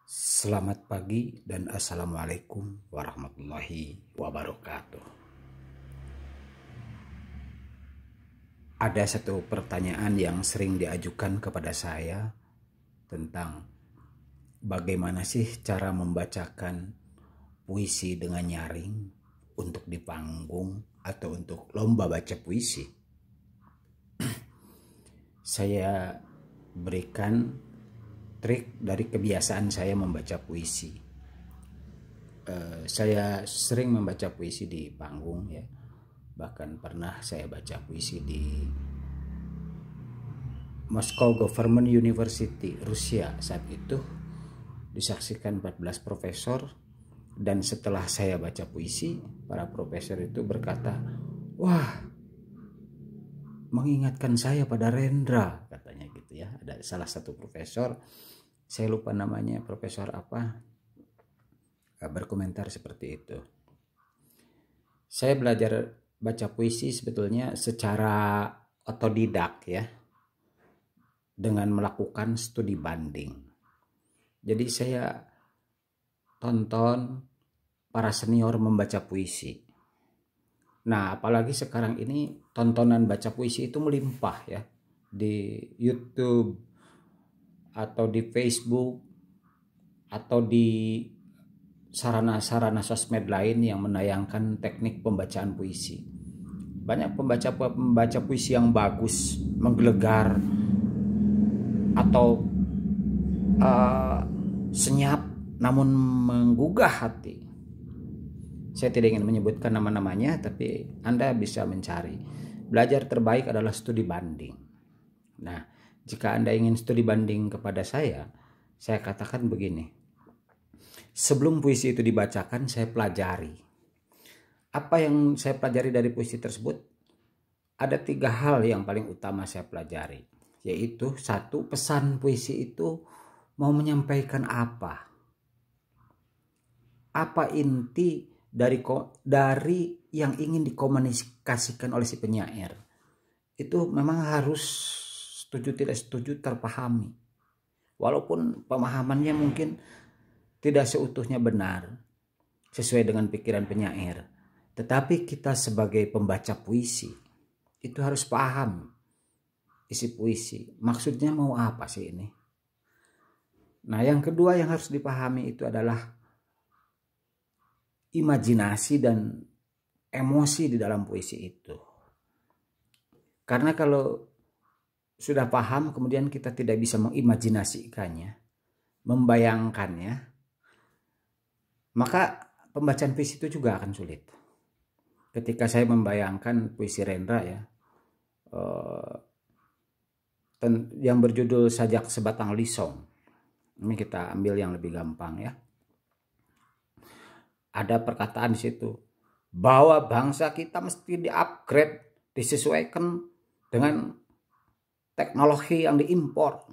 Selamat pagi dan assalamualaikum warahmatullahi wabarakatuh. Ada satu pertanyaan yang sering diajukan kepada saya tentang bagaimana sih cara membacakan puisi dengan nyaring untuk di panggung atau untuk lomba baca puisi. Saya berikan trik dari kebiasaan saya membaca puisi. Saya sering membaca puisi di panggung ya. Bahkan pernah saya baca puisi di Moscow Government University, Rusia. Saat itu disaksikan 14 profesor, dan setelah saya baca puisi, para profesor itu berkata, "Wah, mengingatkan saya pada Rendra," katanya gitu ya. Ada salah satu profesor, saya lupa namanya, profesor apa, berkomentar seperti itu. Saya belajar baca puisi sebetulnya secara otodidak ya, dengan melakukan studi banding. Jadi saya tonton para senior membaca puisi. Nah, apalagi sekarang ini tontonan baca puisi itu melimpah ya, di YouTube atau di Facebook atau di sarana-sarana sosmed lain yang menayangkan teknik pembacaan puisi. Banyak pembaca puisi yang bagus, menggelegar, atau senyap namun menggugah hati. Saya tidak ingin menyebutkan nama-namanya, tapi Anda bisa mencari. Belajar terbaik adalah studi banding. Nah, jika Anda ingin studi banding kepada saya katakan begini. Sebelum puisi itu dibacakan, saya pelajari. Apa yang saya pelajari dari puisi tersebut? Ada 3 hal yang paling utama saya pelajari. Yaitu, 1, pesan puisi itu mau menyampaikan apa? Apa inti dari yang ingin dikomunikasikan oleh si penyair? Itu memang harus setuju tidak setuju terpahami. Walaupun pemahamannya mungkin tidak seutuhnya benar sesuai dengan pikiran penyair, tetapi kita sebagai pembaca puisi itu harus paham isi puisi. Maksudnya mau apa sih ini? Nah, yang kedua yang harus dipahami itu adalah imajinasi dan emosi di dalam puisi itu. Karena kalau sudah paham kemudian kita tidak bisa mengimajinasikannya, membayangkannya, maka pembacaan puisi itu juga akan sulit. Ketika saya membayangkan puisi Rendra ya, yang berjudul Sajak Sebatang Lisong, ini kita ambil yang lebih gampang ya. Ada perkataan di situ bahwa bangsa kita mesti di-upgrade, disesuaikan dengan teknologi yang diimpor.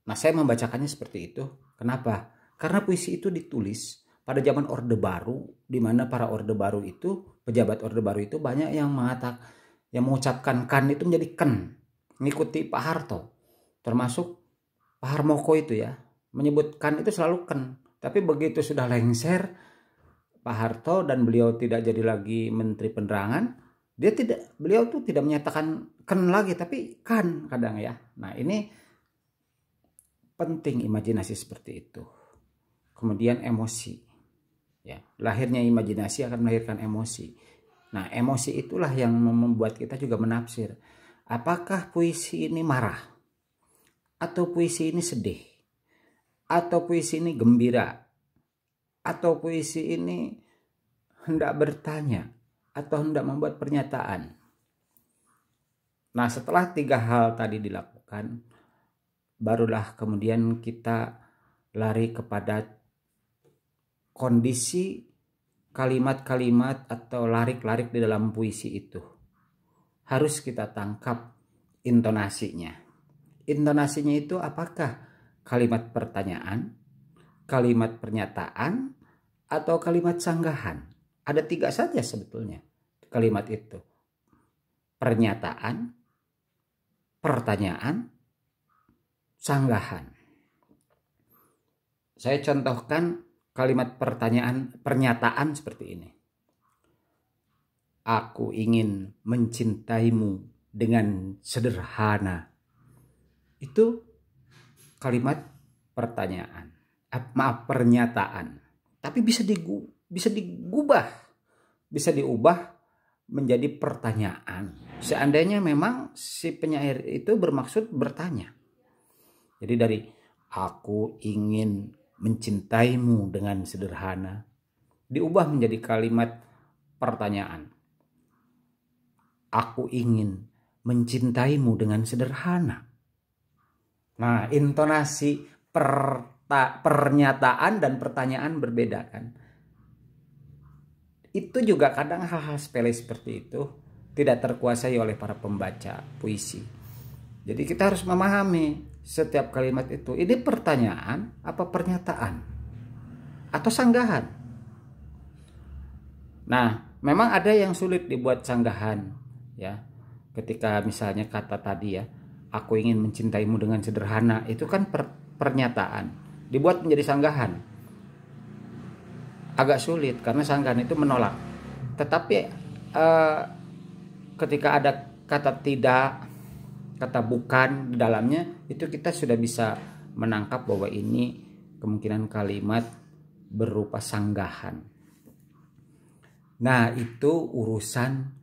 Nah, saya membacakannya seperti itu. Kenapa? Karena puisi itu ditulis pada zaman Orde Baru, di mana para Orde Baru itu, pejabat Orde Baru itu banyak yang mengucapkan kan itu menjadi ken, mengikuti Pak Harto. Termasuk Pak Harmoko itu ya, menyebutkan itu selalu ken. Tapi begitu sudah lengser Pak Harto dan beliau tidak jadi lagi Menteri Penerangan, beliau tuh tidak menyatakan kan lagi, tapi kan kadang ya. Nah, ini penting imajinasi seperti itu. Kemudian emosi. Ya, lahirnya imajinasi akan melahirkan emosi. Nah, emosi itulah yang membuat kita juga menafsir. Apakah puisi ini marah? Atau puisi ini sedih? Atau puisi ini gembira? Atau puisi ini hendak bertanya atau hendak membuat pernyataan. Nah, setelah 3 hal tadi dilakukan, barulah kemudian kita lari kepada kondisi kalimat-kalimat atau larik-larik di dalam puisi itu. Harus kita tangkap intonasinya. Intonasinya itu apakah kalimat pertanyaan, kalimat pernyataan, atau kalimat sanggahan? Ada 3 saja sebetulnya kalimat itu. Pernyataan, pertanyaan, sanggahan. Saya contohkan kalimat pernyataan seperti ini. Aku ingin mencintaimu dengan sederhana. Itu kalimat pertanyaan. Pernyataan. Tapi bisa digubah. Bisa diubah menjadi pertanyaan. Seandainya memang si penyair itu bermaksud bertanya. Jadi dari aku ingin mencintaimu dengan sederhana diubah menjadi kalimat pertanyaan. Aku ingin mencintaimu dengan sederhana. Nah, intonasi pernyataan dan pertanyaan berbeda kan. Itu juga kadang hal-hal sepele seperti itu tidak terkuasai oleh para pembaca puisi. Jadi kita harus memahami setiap kalimat itu. Ini pertanyaan apa pernyataan? Atau sanggahan? Nah, memang ada yang sulit dibuat sanggahan. Ya, ketika misalnya kata tadi ya, aku ingin mencintaimu dengan sederhana, itu kan pernyataan. Dibuat menjadi sanggahan. Agak sulit karena sanggahan itu menolak. Tetapi ketika ada kata tidak, kata bukan di dalamnya, itu kita sudah bisa menangkap bahwa ini kemungkinan kalimat berupa sanggahan. Nah, itu urusan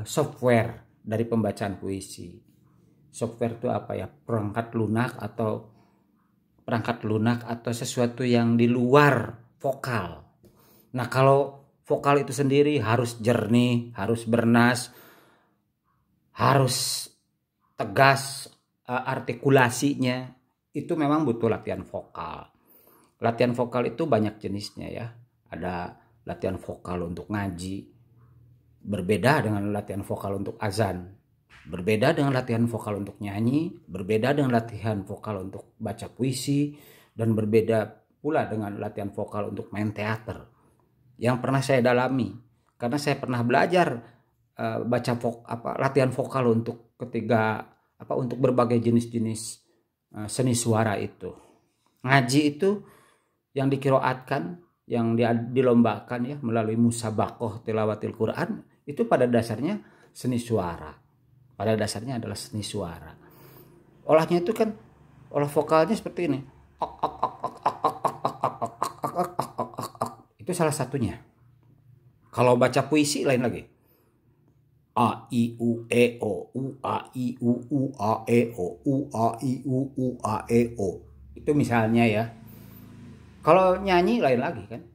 software dari pembacaan puisi. Software itu apa ya? Perangkat lunak atau sesuatu yang di luar vokal. Nah, kalau vokal itu sendiri harus jernih, harus bernas, harus tegas artikulasinya, itu memang butuh latihan vokal. Latihan vokal itu banyak jenisnya ya. Ada latihan vokal untuk ngaji, berbeda dengan latihan vokal untuk azan, berbeda dengan latihan vokal untuk nyanyi, berbeda dengan latihan vokal untuk baca puisi, dan berbeda pula dengan latihan vokal untuk main teater. Yang pernah saya dalami, karena saya pernah belajar latihan vokal untuk untuk berbagai jenis-jenis seni suara itu. Ngaji itu yang dikiroatkan, yang dilombakan ya melalui musabaqah tilawatil Quran, itu pada dasarnya seni suara. Pada dasarnya adalah seni suara. Olahnya itu kan olah vokalnya seperti ini. Itu salah satunya. Kalau baca puisi lain lagi. A I U E O, U A I U A E O, U A I U A E O. Itu misalnya ya. Kalau nyanyi lain lagi kan.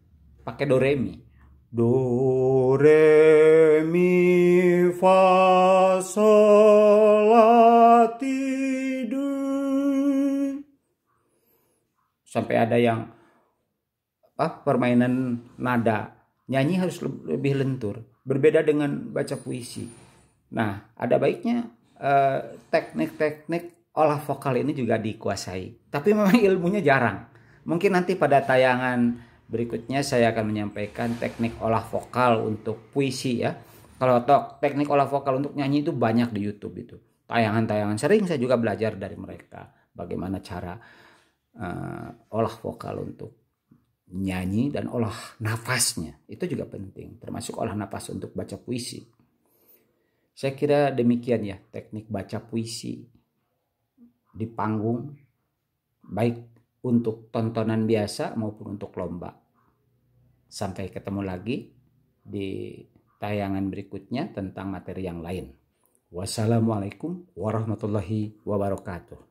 Pakai do re mi. Do re mi fa sol la ti do. Sampai ada yang permainan nada. Nyanyi harus lebih lentur. Berbeda dengan baca puisi. Nah, ada baiknya teknik-teknik olah vokal ini juga dikuasai. Tapi memang ilmunya jarang. Mungkin nanti pada tayangan berikutnya saya akan menyampaikan teknik olah vokal untuk puisi ya. Kalau teknik olah vokal untuk nyanyi itu banyak di YouTube itu. Tayangan-tayangan sering saya juga belajar dari mereka. Bagaimana cara olah vokal untuk nyanyi dan olah nafasnya itu juga penting, termasuk olah nafas untuk baca puisi. Saya kira demikian ya teknik baca puisi di panggung, baik untuk tontonan biasa maupun untuk lomba. Sampai ketemu lagi di tayangan berikutnya tentang materi yang lain. Wassalamualaikum warahmatullahi wabarakatuh.